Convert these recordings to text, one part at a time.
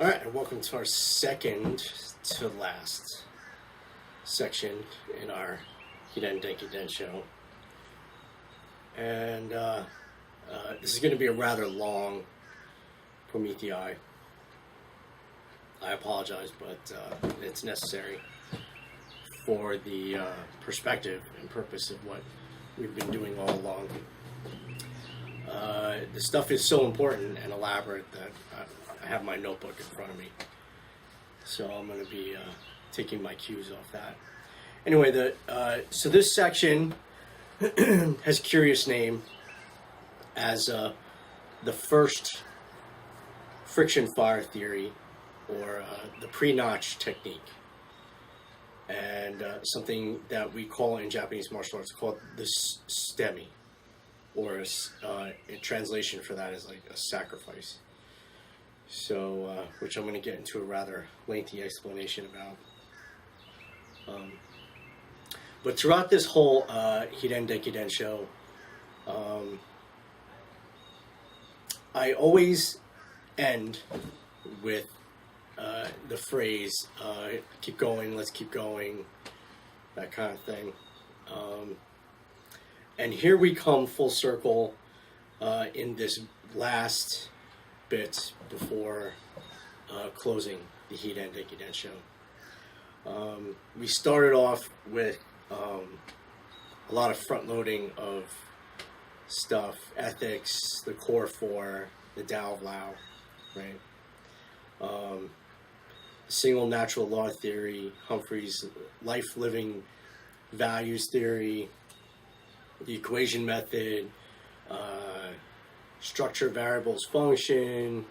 Alright, and welcome to our second to last section in our Hiden Denki Densho. And this is going to be a rather long Promethei. I apologize, but it's necessary for the perspective and purpose of what we've been doing all along. The stuff is so important and elaborate that I have my notebook in front of me, so I'm going to be taking my cues off that. Anyway, so this section has a curious name as the first friction fire theory, or the Prenotch technique, and something that we call in Japanese martial arts called the stemi, or a translation for that is like a sacrifice. So, which I'm going to get into a rather lengthy explanation about. But throughout this whole Hiden Denki Densho, I always end with the phrase, keep going, let's keep going, that kind of thing. And here we come full circle in this last bit before closing the Hiden Denki Densho. We started off with a lot of front loading of stuff, ethics, the core four, the Tao of Lao, right? Single natural law theory, Humphrey's life living values theory, the equation method, structure variables function,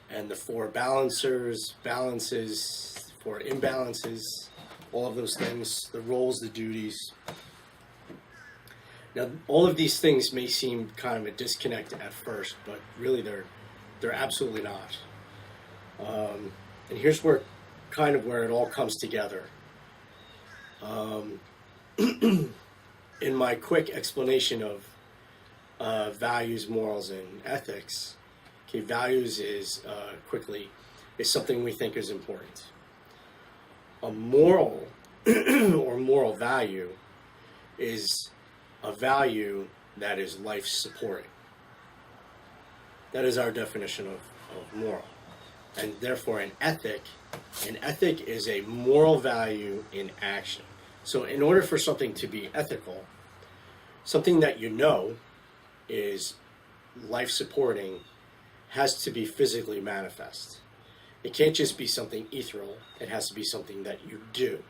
and the four balances, four imbalances, all of those things, the roles, the duties. Now, all of these things may seem kind of a disconnect at first, but really they're absolutely not. And here's where it all comes together. In my quick explanation of values, morals, and ethics, okay, values is something we think is important. A moral or moral value is a value that is life supporting. That is our definition of moral. And therefore an ethic is a moral value in action. So in order for something to be ethical, something that you know is life supporting has to be physically manifest. It can't just be something ethereal. It has to be something that you do.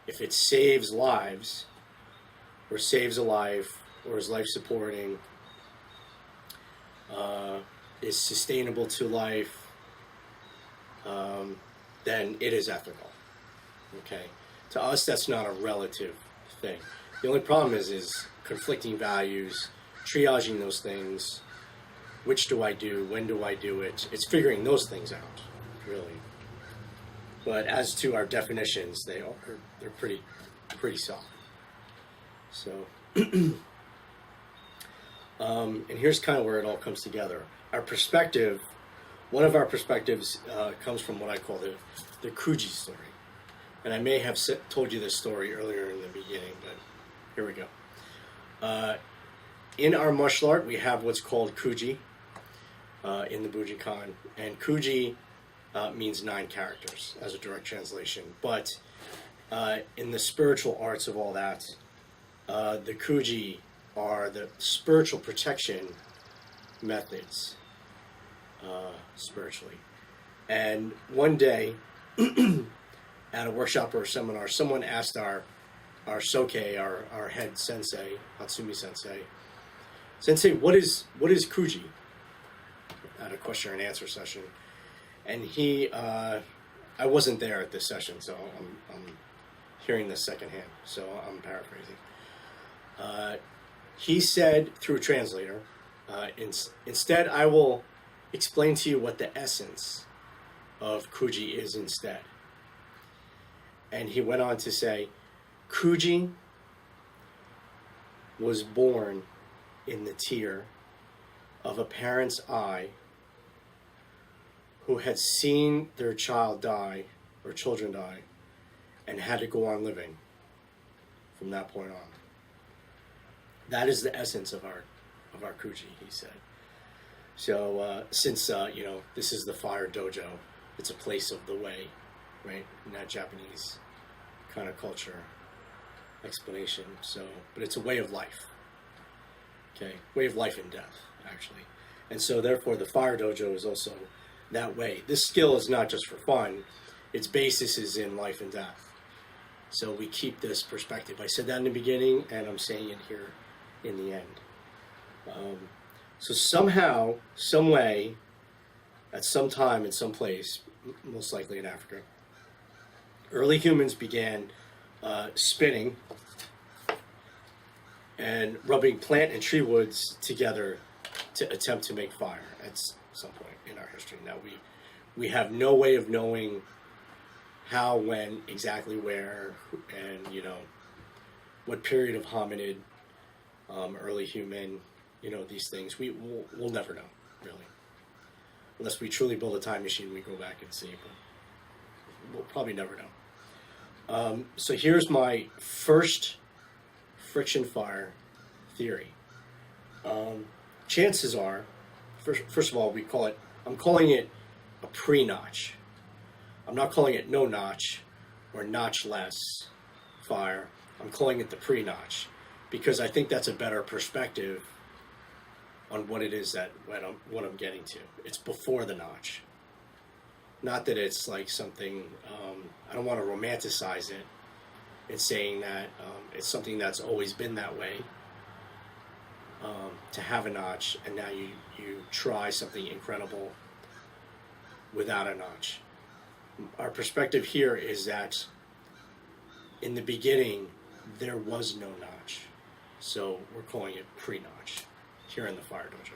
If it saves lives, or saves a life, or is life supporting, is sustainable to life, then it is ethical. Okay? To us, that's not a relative thing. The only problem is conflicting values, triaging those things. Which do I do? When do I do it? It's figuring those things out, really. But as to our definitions, they're pretty solid. So, and here's kind of where it all comes together. Our perspective, one of our perspectives comes from what I call the Kuji story. And I may have told you this story earlier in the beginning, but here we go. In our martial art, we have what's called Kuji in the Bujinkan. And Kuji means 9 characters as a direct translation. But in the spiritual arts of all that, the Kuji are the spiritual protection methods spiritually. And one day, at a workshop or a seminar, someone asked our soke, our head sensei, Hatsumi Sensei, what is Kuji? At a question and answer session. And he, I wasn't there at this session, so I'm hearing this secondhand, so I'm paraphrasing. He said, through a translator, instead I will explain to you what the essence of Kuji is instead. And he went on to say, Kuji was born in the tear of a parent's eye who had seen their child die or children die and had to go on living from that point on. That is the essence of our Kuji, he said. So since this is the Phyre Dojo, it's a place of the way, right? In that Japanese kind of culture explanation. So, but it's a way of life. Okay, way of life and death, actually. And so therefore the Phyre Dojo is also that way. This skill is not just for fun, its basis is in life and death. So we keep this perspective. I said that in the beginning, and I'm saying it here in the end. So somehow, some way, at some time, in some place, most likely in Africa, early humans began spinning and rubbing plant and tree woods together to attempt to make fire at some point in our history. Now we have no way of knowing how, when, exactly where, and what period of hominid, early human, these things. We'll never know, really, unless we truly build a time machine. We go back and see, but we'll probably never know. So here's my first friction fire theory. Chances are, first of all, I'm calling it a pre-notch. I'm not calling it no notch or notch-less fire. I'm calling it the pre-notch because I think that's a better perspective on what it is that what I'm getting to. It's before the notch. Not that it's like something, I don't want to romanticize it. It's saying that it's something that's always been that way, to have a notch, and now you try something incredible without a notch. Our perspective here is that in the beginning, there was no notch. So we're calling it pre-notch here in the Phyre Dojo.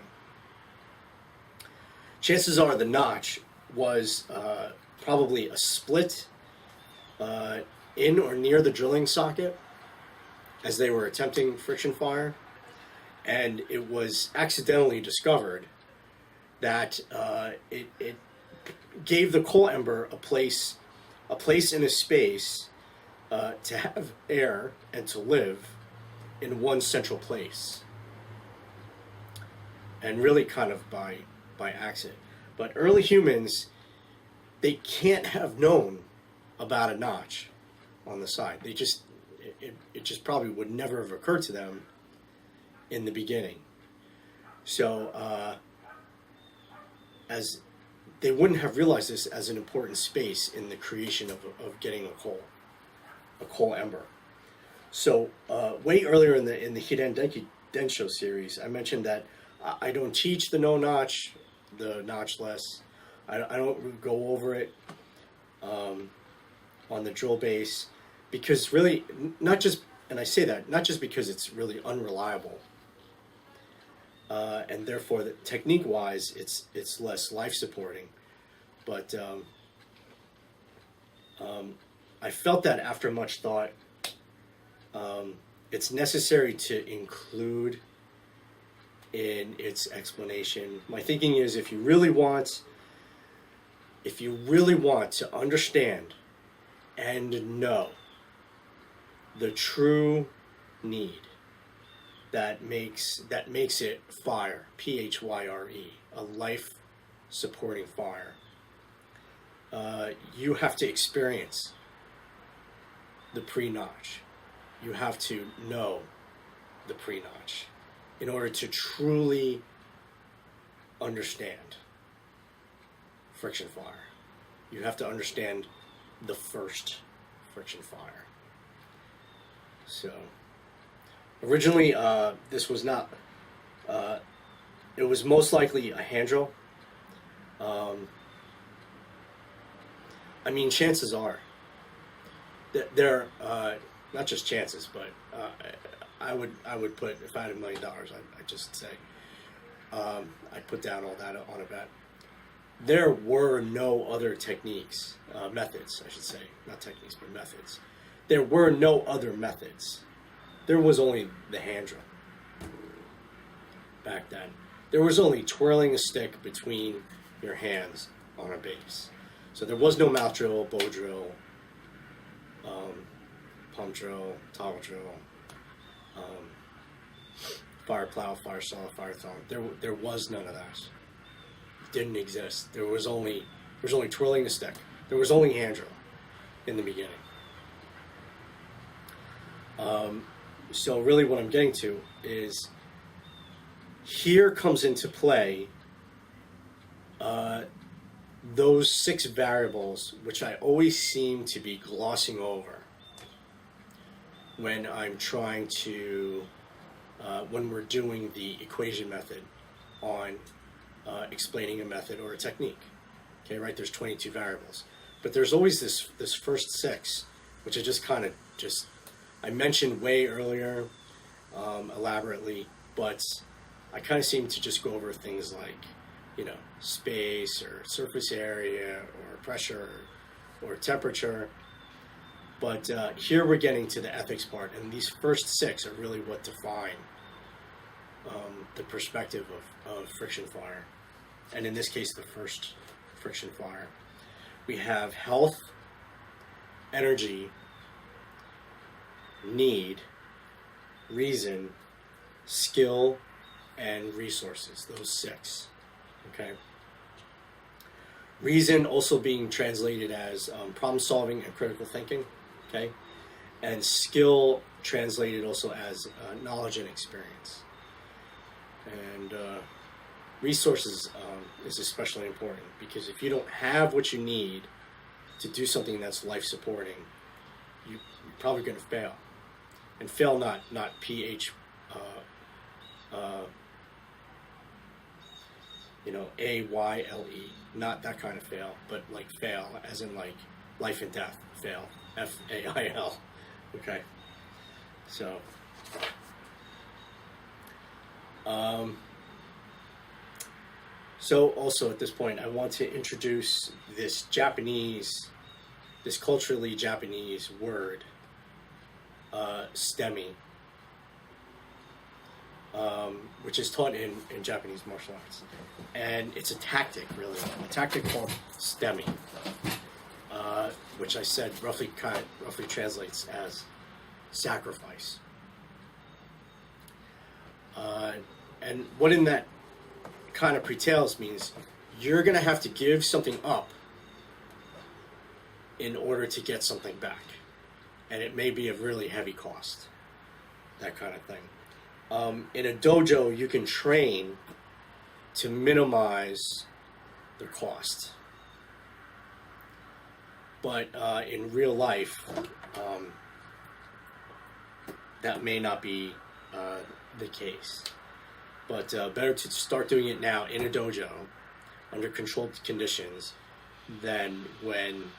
Chances are the notch was probably a split in or near the drilling socket as they were attempting friction fire, and it was accidentally discovered that it gave the coal ember a place in a space to have air and to live in one central place, and really kind of by accident. But early humans, they can't have known about a notch on the side. It just probably would never have occurred to them in the beginning. So as they wouldn't have realized this as an important space in the creation of getting a coal ember. So way earlier in the Hiden Denki Densho series, I mentioned that I don't teach the no notch, the notchless. I don't go over it on the drill base, because really, not just, and I say that not just because it's really unreliable, and therefore technique-wise it's less life-supporting, but I felt that after much thought, it's necessary to include in its explanation. My thinking is, if you really want to understand and know the true need that makes it fire, PHYRE, a life supporting fire, you have to experience the pre-notch. You have to know the pre-notch in order to truly understand friction fire. You have to understand the first friction fire. So originally this was not, it was most likely a hand drill. I mean, chances are that there, not just chances, but I would put, if I had $1 million, I'd just say, I'd put down all that on a bet. There were no other techniques, methods, I should say, not techniques, but methods. There were no other methods. There was only the hand drill back then. There was only twirling a stick between your hands on our base. So there was no mouth drill, bow drill, pump drill, toggle drill, fire plow, fire saw, fire thong. There was none of that. It didn't exist. There was only twirling the stick. There was only hand drill in the beginning. So really what I'm getting to is here comes into play those 6 variables, which I always seem to be glossing over when I'm trying to, when we're doing the equation method on explaining a method or a technique. Okay, right? There's 22 variables, but there's always this first 6, which I just kind of I mentioned way earlier, elaborately, but I kind of seem to just go over things like, you know, space or surface area or pressure or temperature. But here we're getting to the ethics part, and these first 6 are really what define the perspective of friction fire. And in this case, the first friction fire. We have health, energy, need, reason, skill, and resources. Those 6. Okay. Reason also being translated as problem solving and critical thinking. Okay. And skill translated also as knowledge and experience. And resources is especially important, because if you don't have what you need to do something that's life supporting, you're probably going to fail. And fail not AYLE, not that kind of fail, but like fail as in like life and death, fail, FAIL. Okay. So also at this point, I want to introduce this culturally Japanese word, STEMI, which is taught in Japanese martial arts. And it's a tactic, really, a tactic called STEMI, which I said roughly translates as sacrifice. And what in that kind of pre-tails means you're going to have to give something up in order to get something back. And it may be a really heavy cost, that kind of thing. In a dojo, you can train to minimize the cost. But in real life, that may not be the case. But better to start doing it now in a dojo under controlled conditions than when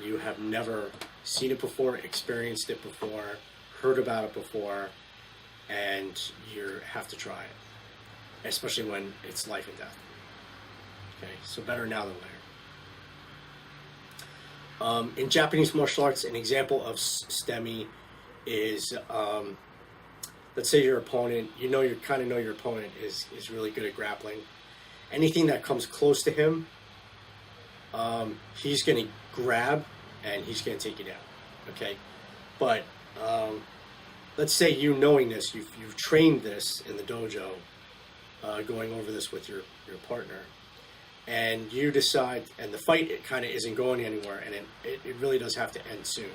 you have never seen it before, experienced it before, heard about it before, and you have to try it, especially when it's life and death. Okay, so better now than later. In Japanese martial arts, an example of STEMI is, let's say your opponent, you kind of know your opponent is really good at grappling. Anything that comes close to him, he's going to grab and he's going to take you down. Okay, but let's say you knowing this, you've trained this in the dojo, going over this with your partner, and you decide, and the fight, it kind of isn't going anywhere, and it really does have to end soon.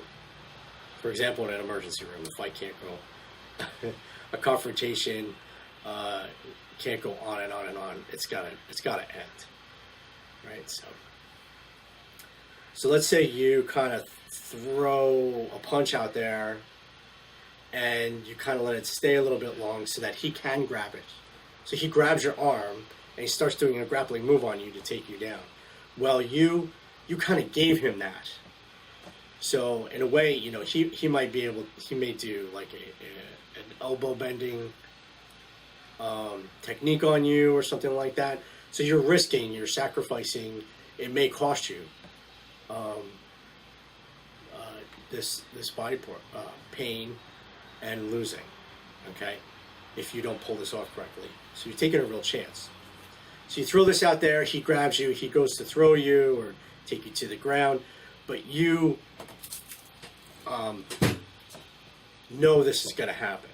For example, in an emergency room, the fight can't go. A confrontation can't go on and on and on. It's gotta end, right? So let's say you kind of throw a punch out there, and you kind of let it stay a little bit long so that he can grab it. So he grabs your arm and he starts doing a grappling move on you to take you down. Well, you kind of gave him that. So in a way, he may do like an elbow bending technique on you or something like that. So you're sacrificing, it may cost you this body pain and losing, okay, if you don't pull this off correctly. So you're taking a real chance. So you throw this out there, he grabs you, he goes to throw you or take you to the ground, but you know this is going to happen.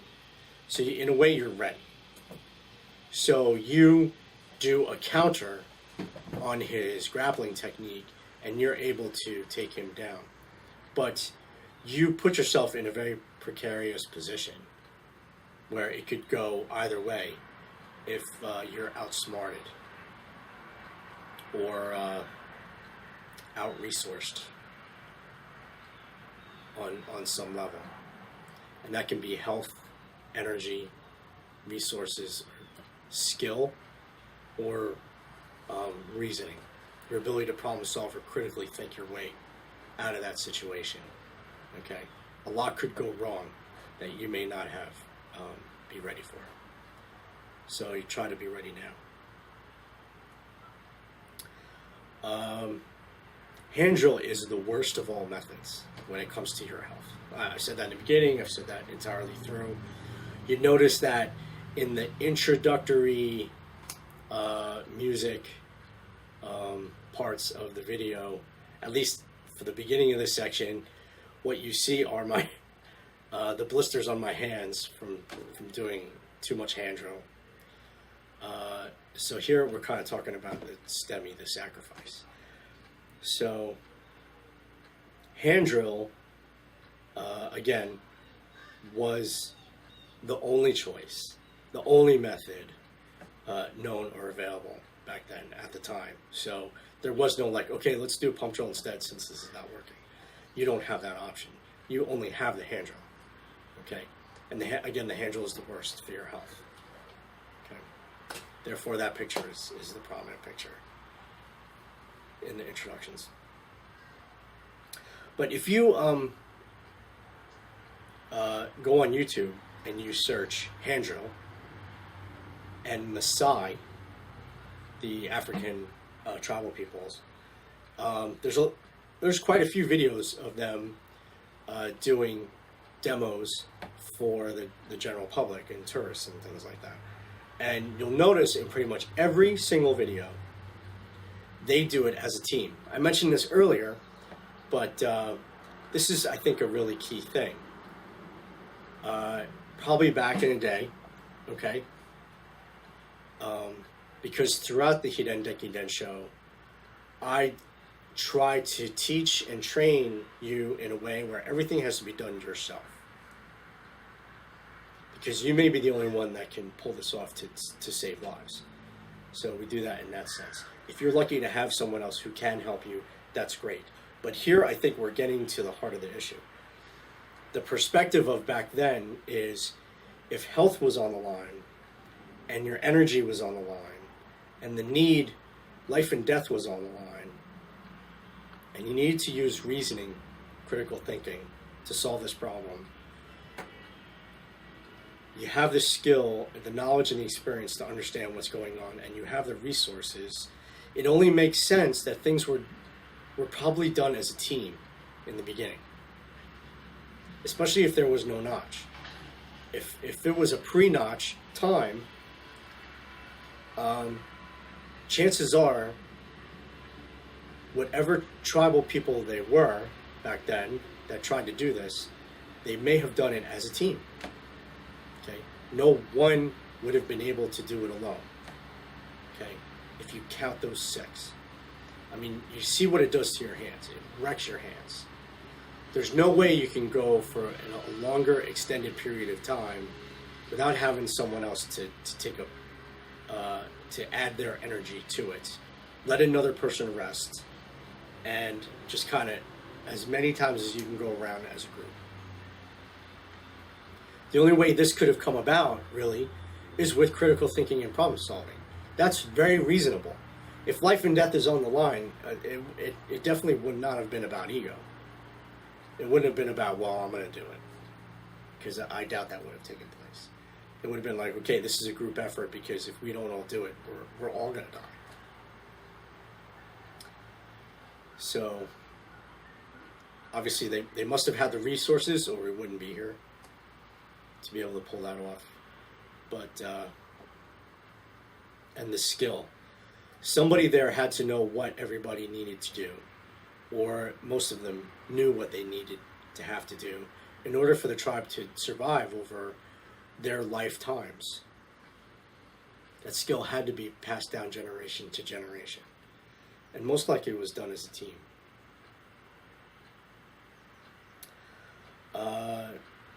So in a way, you're ready. So you do a counter on his grappling technique, and you're able to take him down. But you put yourself in a very precarious position where it could go either way if you're outsmarted or out-resourced on some level. And that can be health, energy, resources, skill, or reasoning. Your ability to problem solve or critically think your way out of that situation. Okay? A lot could go wrong that you may not have be ready for. So you try to be ready now. Hand drill is the worst of all methods when it comes to your health. I said that in the beginning, I've said that entirely through. You notice that in the introductory music parts of the video, at least for the beginning of this section, what you see are my the blisters on my hands from doing too much hand drill. So here we're kind of talking about the STEMI, the sacrifice. So hand drill, again, was the only choice, the only method known or available back then at the time. So there was no like, okay, let's do pump drill instead since this is not working. You don't have that option. You only have the hand drill. Okay? And again, the hand drill is the worst for your health. Okay? Therefore, that picture is the prominent picture in the introductions. But if you go on YouTube and you search hand drill and Maasai, the African tribal peoples, there's quite a few videos of them doing demos for the general public and tourists and things like that. And you'll notice in pretty much every single video, they do it as a team. I mentioned this earlier, but this is, I think, a really key thing. Probably back in the day, okay? Because throughout the Hiden Denki Densho, I try to teach and train you in a way where everything has to be done yourself. Because you may be the only one that can pull this off to save lives. So we do that in that sense. If you're lucky to have someone else who can help you, that's great. But here I think we're getting to the heart of the issue. The perspective of back then is if health was on the line and your energy was on the line and the need, life and death was on the line, and you needed to use reasoning, critical thinking to solve this problem, you have the skill, the knowledge, and the experience to understand what's going on, and you have the resources, it only makes sense that things were probably done as a team in the beginning. Especially if there was no notch. If it was a pre-notch time, chances are, whatever tribal people they were back then that tried to do this, they may have done it as a team. Okay, no one would have been able to do it alone. Okay, if you count those 6. I mean, you see what it does to your hands. It wrecks your hands. There's no way you can go for a longer extended period of time without having someone else to take to add their energy to it. Let another person rest, and just kind of as many times as you can go around as a group. The only way this could have come about, really, is with critical thinking and problem solving. That's very reasonable. If life and death is on the line, it definitely would not have been about ego. It wouldn't have been about, well, I'm going to do it. Because I doubt that would have taken place. It would have been like, okay, this is a group effort, because if we don't all do it, we're all going to die. So, obviously, they must have had the resources, or we wouldn't be here to be able to pull that off. But, and the skill. somebody there had to know what everybody needed to do, or most of them knew what they needed to have to do in order for the tribe to survive over their lifetimes. That skill had to be passed down generation to generation. And most likely it was done as a team.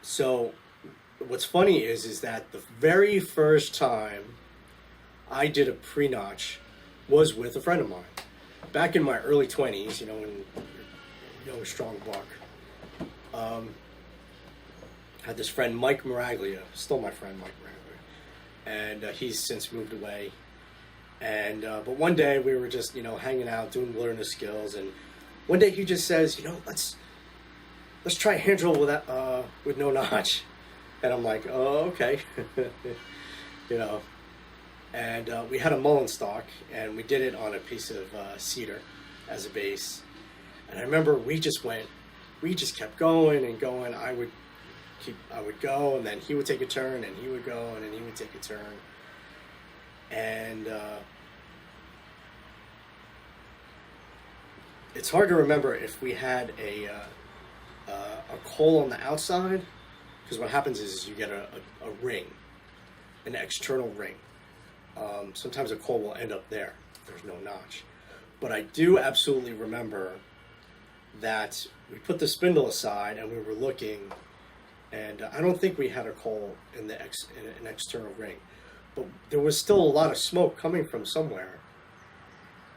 So what's funny is that the very first time I did a Prenotch was with a friend of mine. Back in my early 20s, you know, when young, strong buck. Had this friend, Mike Maraglia, still my friend, Mike Maraglia. And he's since moved away. And but one day we were just, you know, hanging out, doing wilderness skills, and one day he just says, you know, let's try a hand drill with no notch. And I'm like, oh, okay. You know. And we had a mullen stock, and we did it on a piece of cedar as a base. And I remember we just kept going and going. I would go, and then he would take a turn, and he would go, and then he would take a turn. And it's hard to remember if we had a coal on the outside, because what happens is you get a ring, an external ring. Sometimes a coal will end up there. There's no notch. But I do absolutely remember that we put the spindle aside and we were looking, and I don't think we had a coal in an external ring. But there was still a lot of smoke coming from somewhere.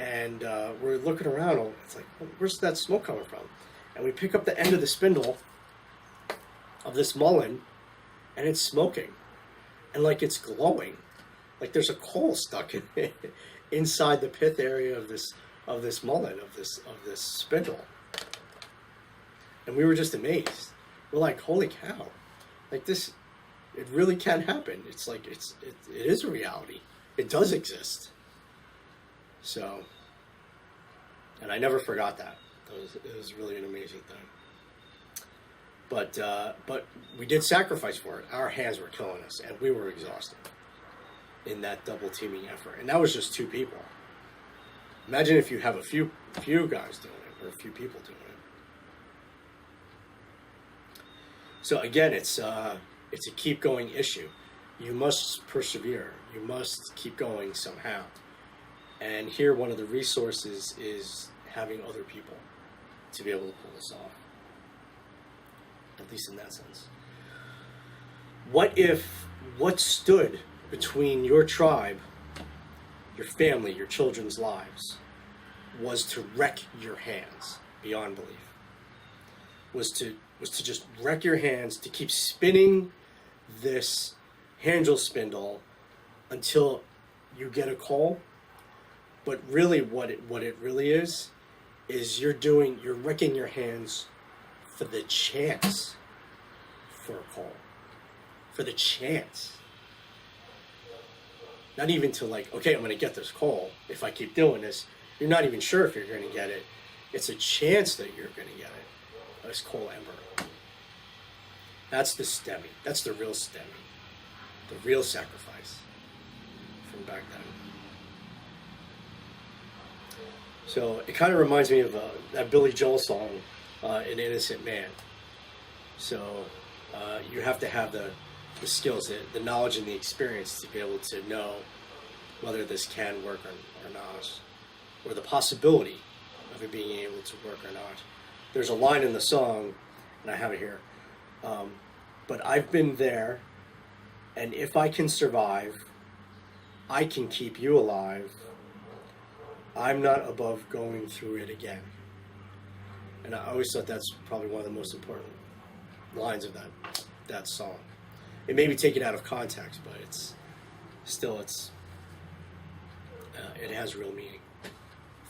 And we're looking around, and it's like, where's that smoke coming from? And we pick up the end of the spindle of this mullen, and it's smoking. And like it's glowing. Like there's a coal stuck inside the pith area of this mullen, of this spindle. And we were just amazed. We're like, holy cow. Like this, it really can happen. It's like, it is a reality. It does exist. So, and I never forgot that. It was really an amazing thing. But we did sacrifice for it. Our hands were killing us, and we were exhausted in that double teaming effort. And that was just 2 people. Imagine if you have a few guys doing it, or a few people doing it. So again, it's a keep going issue. You must persevere. You must keep going somehow. And here, one of the resources is having other people to be able to pull this off. At least in that sense. What stood between your tribe, your family, your children's lives, was to wreck your hands beyond belief. Was to just wreck your hands, to keep spinning this hand drill spindle until you get a call. But really what it really is you're wrecking your hands for the chance for a call. For the chance. Not even to like, okay, I'm going to get this call. If I keep doing this, you're not even sure if you're going to get it. It's a chance that you're going to get it. This coal ember. That's the stemming. That's the real stemming. The real sacrifice from back then. So it kind of reminds me of that Billy Joel song, An Innocent Man. So you have to have the skills, the knowledge and the experience to be able to know whether this can work or not, or the possibility of it being able to work or not. There's a line in the song, and I have it here, but I've been there, and if I can survive, I can keep you alive. I'm not above going through it again. And I always thought that's probably one of the most important lines of that song. It may be taken out of context, but it has real meaning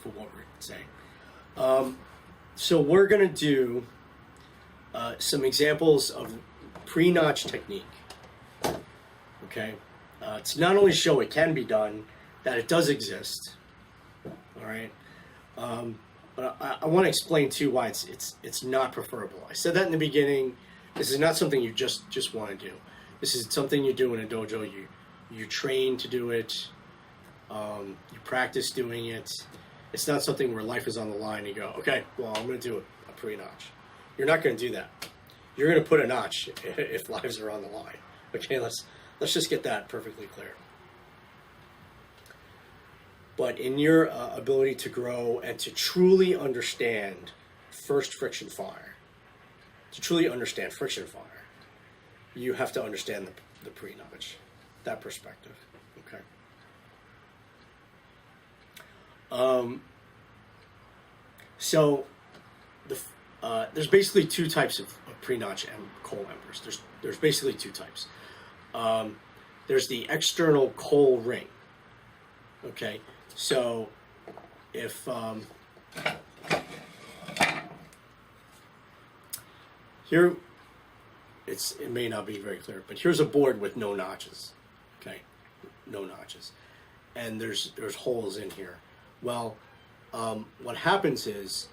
for what we're saying. So we're going to do some examples of pre-notch technique. Okay? To not only show it can be done, that it does exist. All right? But I want to explain too why it's not preferable. I said that in the beginning. This is not something you just want to do. This is something you do in a dojo. You train to do it. You practice doing it. It's not something where life is on the line and you go, okay, well, I'm going to do a pre-notch. You're not going to do that. You're going to put a notch if lives are on the line. Okay, let's just get that perfectly clear. But in your ability to grow and to truly understand first friction fire, to truly understand friction fire, you have to understand the pre-notch, that perspective. Okay. So there's basically two types of pre-notch and coal embers. There's basically two types. There's the external coal ring. Okay, so if here it may not be very clear, but here's a board with no notches. Okay, no notches, and there's holes in here. Well, what happens is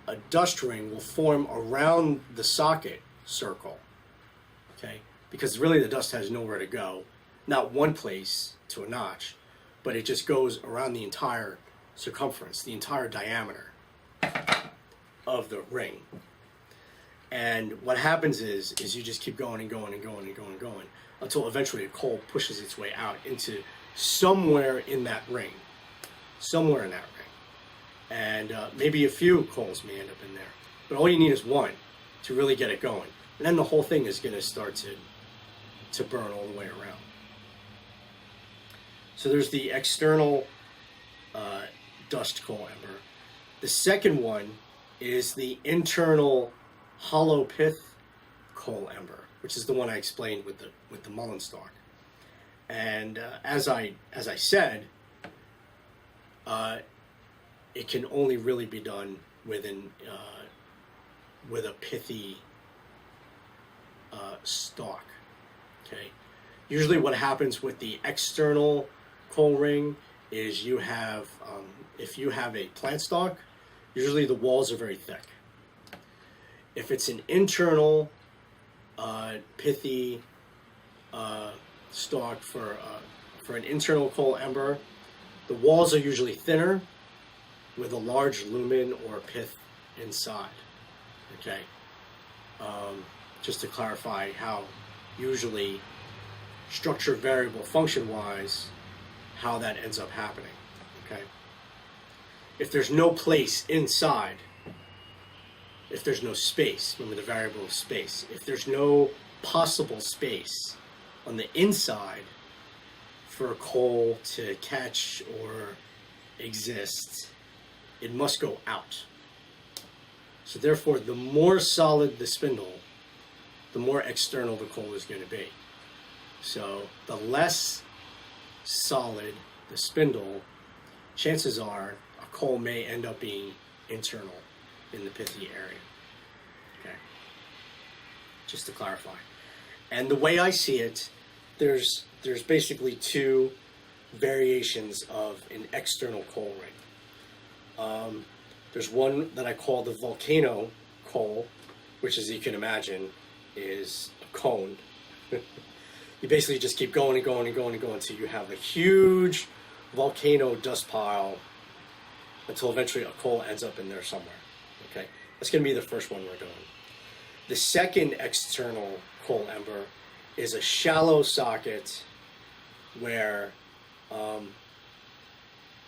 a dust ring will form around the socket circle, okay? Because really the dust has nowhere to go, not one place to a notch, but it just goes around the entire circumference, the entire diameter of the ring. And what happens is you just keep going and going and going and going and going until eventually a coal pushes its way out into somewhere in that ring. Somewhere in that ring. And maybe a few coals may end up in there. But all you need is one to really get it going. And then the whole thing is going to start to burn all the way around. So there's the external dust coal ember. The second one is the internal hollow pith coal ember, which is the one I explained with the mullen stalk. And as I said, it can only really be done with a pithy stalk. Okay. Usually, what happens with the external coal ring is you have, if you have a plant stalk, usually the walls are very thick. If it's an internal pithy stalk for an internal coal ember, the walls are usually thinner with a large lumen or pith inside. Okay, just to clarify how usually structure variable function wise how that ends up happening. Okay, if there's no place inside, if there's no space, remember the variable is space, if there's no possible space on the inside for a coal to catch or exist, it must go out. So therefore, the more solid the spindle, the more external the coal is going to be. So the less solid the spindle, chances are a coal may end up being internal in the pithy area. Okay, just to clarify. And the way I see it, there's basically two variations of an external coal ring. There's one that I call the volcano coal, which, as you can imagine, is a cone. You basically just keep going and going and going and going until you have a huge volcano dust pile until eventually a coal ends up in there somewhere. Okay, that's going to be the first one we're doing. The second external coal ember is a shallow socket where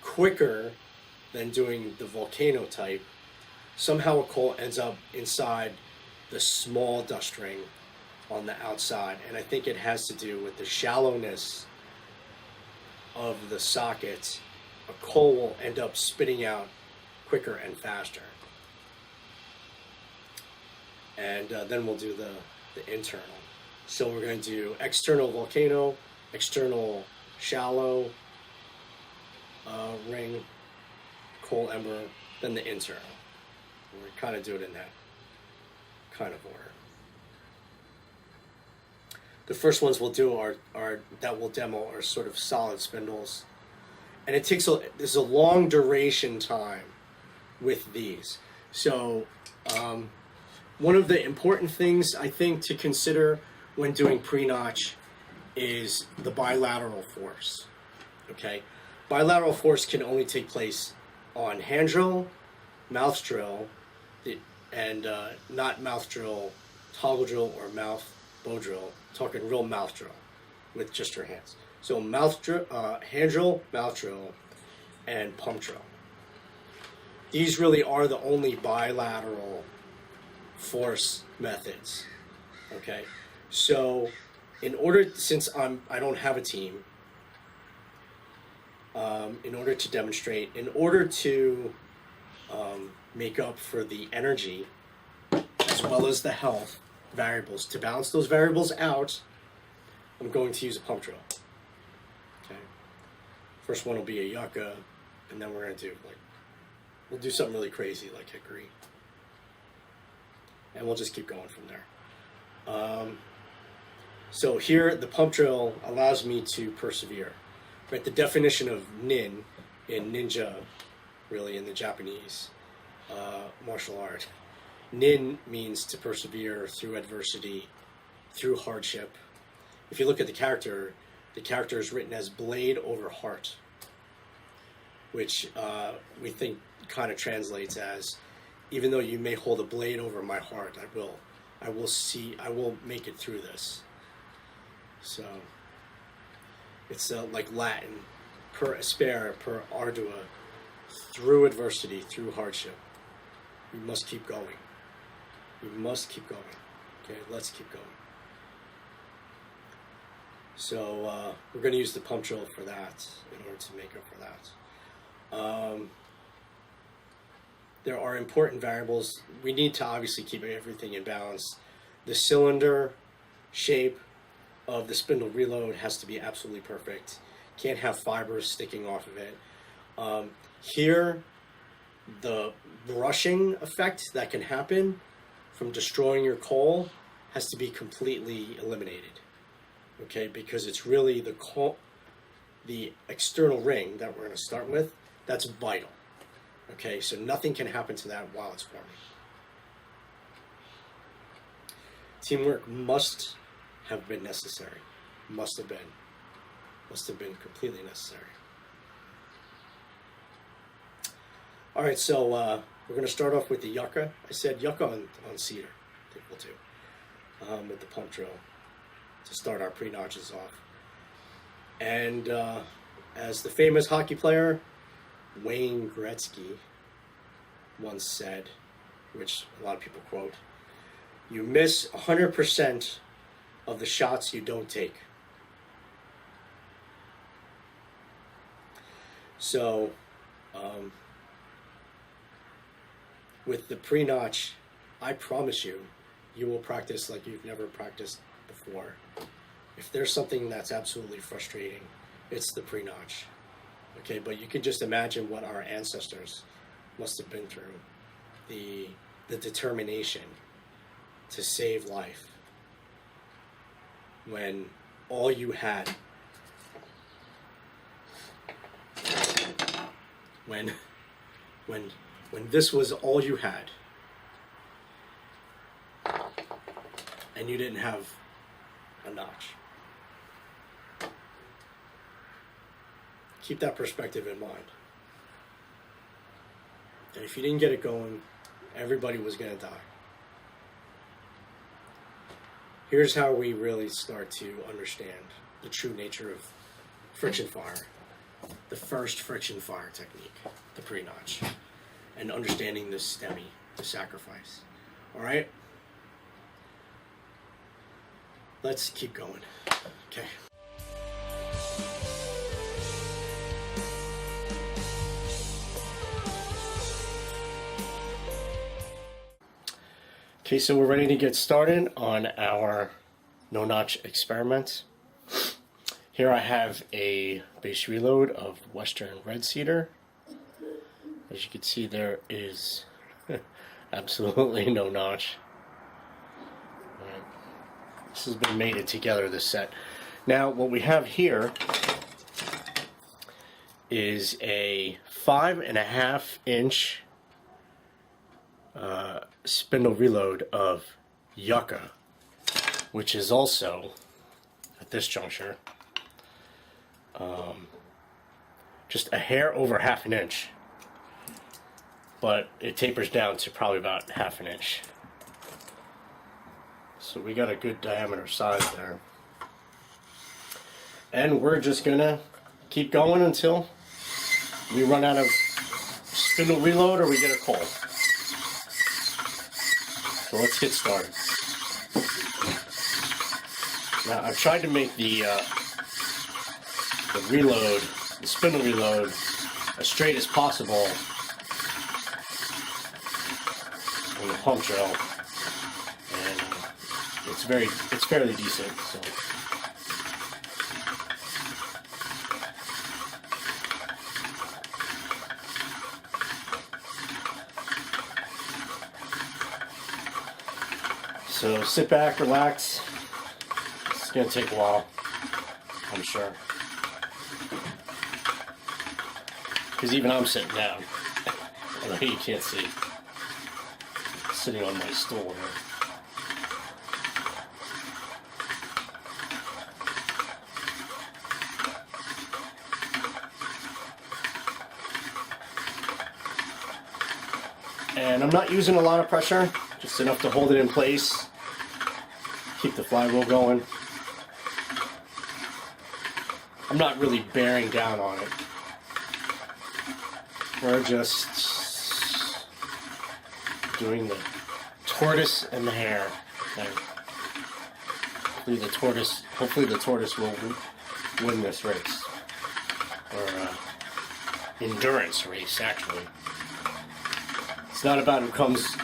quicker than doing the volcano type, somehow a coal ends up inside the small dust ring on the outside, and I think it has to do with the shallowness of the socket. A coal will end up spitting out quicker and faster. And then we'll do the internal. So we're going to do external volcano, external shallow ring, coal ember, then the internal. We kind of do it in that kind of order. The first ones we'll do are that we'll demo are sort of solid spindles, and it takes there's a long duration time with these. So one of the important things I think to consider when doing pre-notch is the bilateral force. Okay, bilateral force can only take place on hand drill, mouth drill, and not mouth drill, toggle drill, or mouth bow drill. Talking real mouth drill with just your hands. So mouth drill, hand drill, mouth drill, and pump drill. These really are the only bilateral force methods. Okay, so in order, since I don't have a team, in order to demonstrate, in order to make up for the energy as well as the health variables, to balance those variables out, I'm going to use a pump drill. Okay, first one will be a yucca, and then we're going to do we'll do something really crazy like hickory, and we'll just keep going from there. So here, the pump drill allows me to persevere. Right, the definition of nin in ninja, really in the Japanese martial art, nin means to persevere through adversity, through hardship. If you look at the character is written as blade over heart, which we think kind of translates as, even though you may hold a blade over my heart, I will make it through this. So it's like Latin, per aspera, per ardua, through adversity, through hardship. We must keep going. We must keep going. Okay, let's keep going. So we're going to use the pump drill for that in order to make up for that. There are important variables. We need to obviously keep everything in balance. The cylinder shape of the spindle reload has to be absolutely perfect. Can't have fibers sticking off of it. Here, the brushing effect that can happen from destroying your coal has to be completely eliminated. Okay, because it's really the external ring that we're going to start with, that's vital. Okay, so nothing can happen to that while it's forming. Teamwork must have been necessary. Must have been completely necessary. All right, so we're going to start off with the yucca. I said yucca on cedar. I think we'll do with the pump drill to start our pre-notches off. And as the famous hockey player Wayne Gretzky once said, which a lot of people quote, "You miss 100% of the shots you don't take." So, with the pre-notch, I promise you, you will practice like you've never practiced before. If there's something that's absolutely frustrating, it's the pre-notch. Okay, but you can just imagine what our ancestors must have been through. The determination to save life when all you had, when this was all you had, and you didn't have a notch. Keep that perspective in mind. And if you didn't get it going, everybody was going to die. Here's how we really start to understand the true nature of friction fire, the first friction fire technique, the pre-notch, and understanding the STEMI, the sacrifice. All right? Let's keep going. Okay. Okay, so we're ready to get started on our no-notch experiment. Here I have a base reload of Western Red Cedar. As you can see, there is absolutely no notch. Right. This has been mated together, this set. Now, what we have here is a 5.5 inch spindle reload of yucca, which is also, at this juncture, just a hair over 1/2 inch. But it tapers down to probably about 1/2 inch. So we got a good diameter size there. And we're just gonna keep going until we run out of spindle reload or we get a cold. So let's get started. Now I've tried to make the reload, the spindle reload, as straight as possible in the pump drill, and it's fairly decent. So sit back, relax. It's gonna take a while, I'm sure. Because even I'm sitting down. I know you can't see. Sitting on my stool here. And I'm not using a lot of pressure, just enough to hold it in place. Keep the flywheel going. I'm not really bearing down on it. We're just doing the tortoise and the hare thing. Hopefully the tortoise will win this race. Or endurance race, actually. It's not about who comes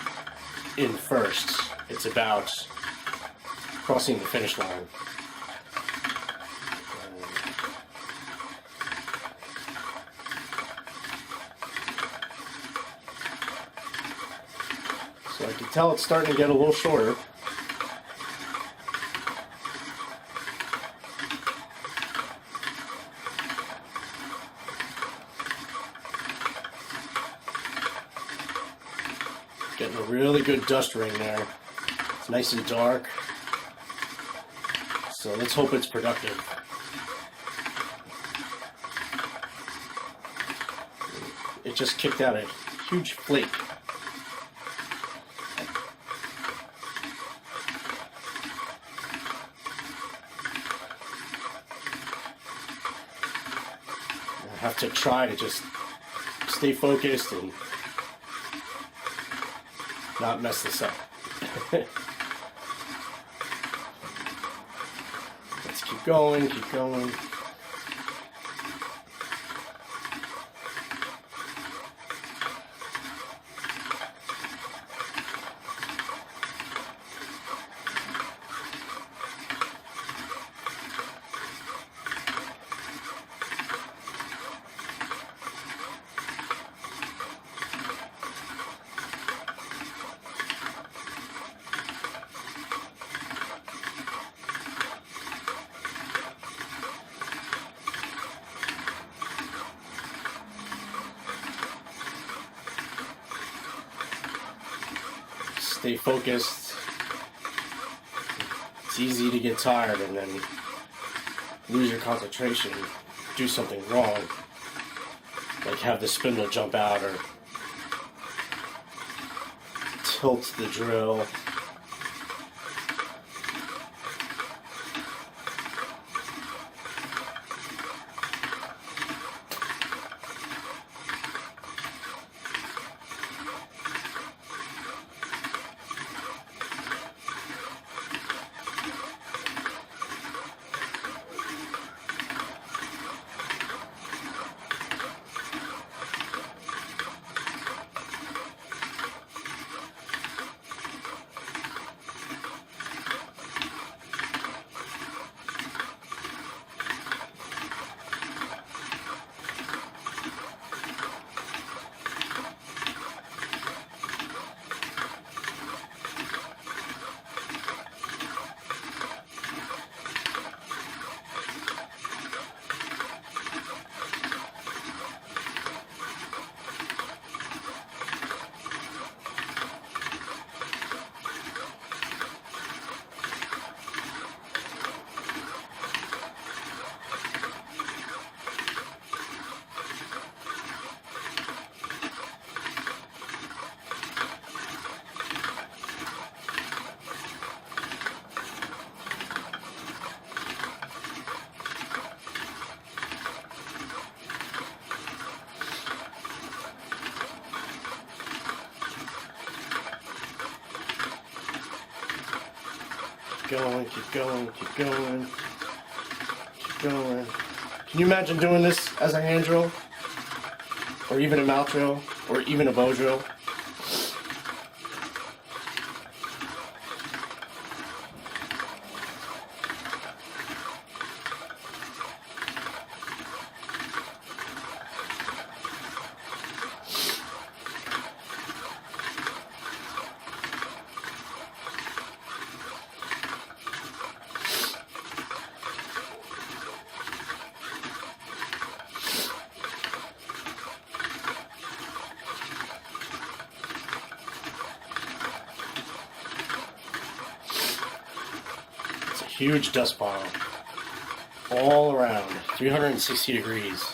in first. It's about crossing the finish line. So I can tell it's starting to get a little shorter. Getting a really good dust ring there. It's nice and dark. So let's hope it's productive. It just kicked out a huge flake. I have to try to just stay focused and not mess this up. Let's keep going, keep going. Stay focused. It's easy to get tired and then lose your concentration, do something wrong, like have the spindle jump out or tilt the drill. going, keep going, keep going, keep going. Can you imagine doing this as a hand drill? Or even a mouth drill? Or even a bow drill? Huge dust pile all around, 360 degrees.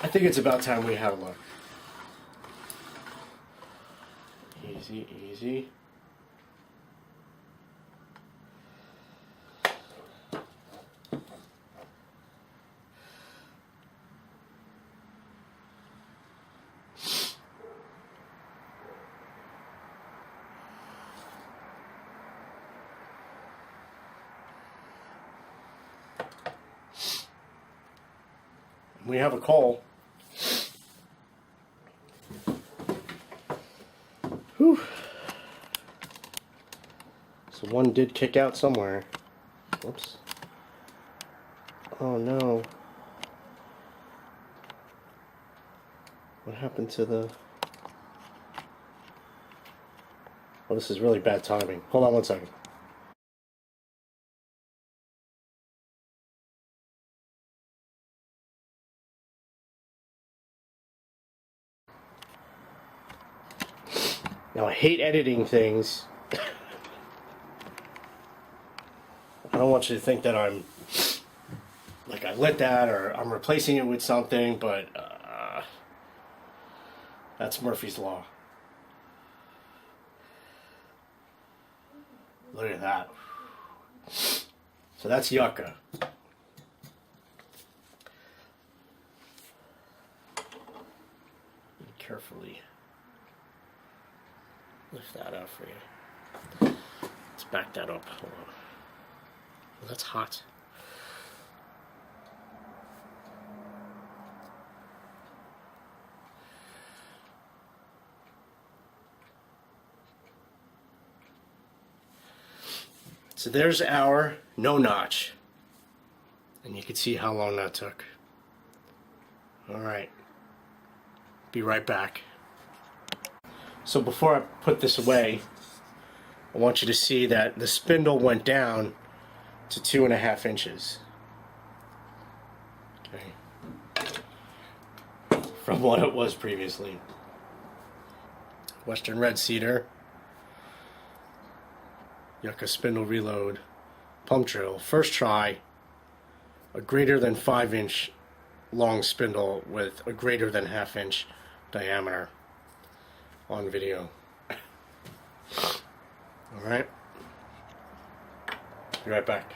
I think it's about time we had a look. Easy, easy. We have a call. Whew. So one did kick out somewhere. Whoops. Oh no. What happened to the... Oh, this is really bad timing. Hold on one second. Now, I hate editing things. I don't want you to think that I'm, like, I lit that or I'm replacing it with something, but that's Murphy's Law. Look at that. So that's yucca. Carefully lift that up for you. Let's back that up. Hold on. Well, that's hot. So there's our no notch. And you can see how long that took. Alright. Be right back. So before I put this away, I want you to see that the spindle went down to 2.5 inches. Okay. From what it was previously. Western red cedar. Yucca spindle reload. Pump drill. First try. A greater than 5-inch long spindle with a greater than 1/2 inch diameter on video. Alright. Be right back.